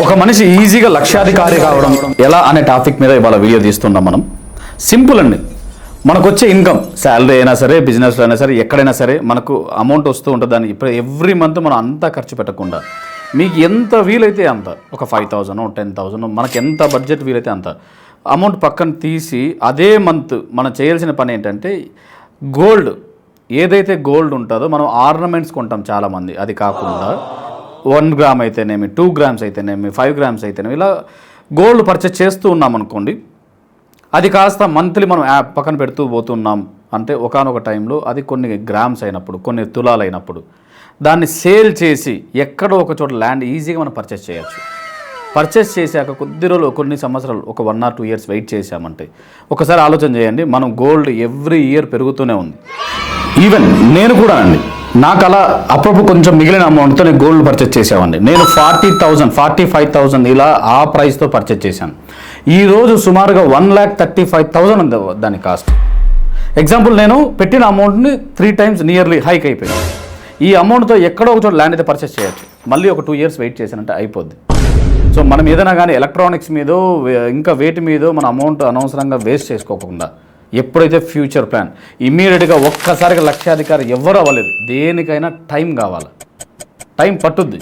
ఒక మనిషి ఈజీగా లక్షాధికారి కావడం ఎలా అనే టాపిక్ మీద ఇవాళ వీడియో తీస్తున్నాం మనం. సింపుల్ అండి. మనకు వచ్చే ఇన్కమ్, శాలరీ అయినా సరే, బిజినెస్లో అయినా సరే, ఎక్కడైనా సరే మనకు అమౌంట్ వస్తూ ఉంటుంది. దాన్ని ఇప్పుడు ఎవ్రీ మంత్ మనం అంతా ఖర్చు పెట్టకుండా మీకు ఎంత వీలైతే అంత, ఒక 5,000 10,000 మనకు ఎంత బడ్జెట్ వీలైతే అంత అమౌంట్ పక్కన తీసి అదే మంత్ మనం చేయాల్సిన పని ఏంటంటే గోల్డ్, ఏదైతే గోల్డ్ ఉంటుందో మనం ఆర్నమెంట్స్ కొంటాం చాలామంది. అది కాకుండా 1 గ్రామ్ అయితేనేమి, 2 గ్రామ్స్ అయితేనేమి, 5 గ్రామ్స్ అయితేనేమి, ఇలా గోల్డ్ పర్చేస్ చేస్తూ ఉన్నాం అనుకోండి. అది కాస్త మంత్లీ మనం యాప్ పక్కన పెడుతూ పోతున్నాం అంటే ఒకానొక టైంలో అది కొన్ని గ్రామ్స్ అయినప్పుడు, కొన్ని తులాలు అయినప్పుడు దాన్ని సేల్ చేసి ఎక్కడో ఒక చోట ల్యాండ్ ఈజీగా మనం పర్చేస్ చేయొచ్చు. పర్చేస్ చేశాక కొద్ది రోజులు, కొన్ని సంవత్సరాలు, ఒక 1 or 2 years వెయిట్ చేశామంటే ఒకసారి ఆలోచన చేయండి, మనం గోల్డ్ ఎవ్రీ ఇయర్ పెరుగుతూనే ఉంది. ఈవెన్ నేను కూడా అండి, నాకు అలా అప్పుడప్పుడు కొంచెం మిగిలిన అమౌంట్తో నేను గోల్డ్ పర్చేస్ చేసేవాడిని. నేను 40,000 45,000 ఇలా ఆ ప్రైస్తో పర్చేస్ చేశాను. ఈరోజు సుమారుగా 1,35,000 ఉంది దాని కాస్ట్. ఎగ్జాంపుల్, నేను పెట్టిన అమౌంట్ని 3 times నియర్లీ హైక్ అయిపోయింది. ఈ అమౌంట్తో ఎక్కడో ఒక చోట ల్యాండ్ అయితే పర్చేస్ చేయొచ్చు. మళ్ళీ ఒక 2 years వెయిట్ చేశానంటే అయిపోద్ది. సో మనం ఏదైనా కానీ ఎలక్ట్రానిక్స్ మీదో ఇంకా వేటి మీదో మన అమౌంట్ అనవసరంగా వేస్ట్ చేసుకోకుండా ఎప్పుడైతే ఫ్యూచర్ ప్లాన్, ఇమ్మీడియట్గా ఒక్కసారిగా లక్షాధికారి ఎవరు అవ్వలేదు. దేనికైనా టైం కావాలి, టైం పట్టుద్ది.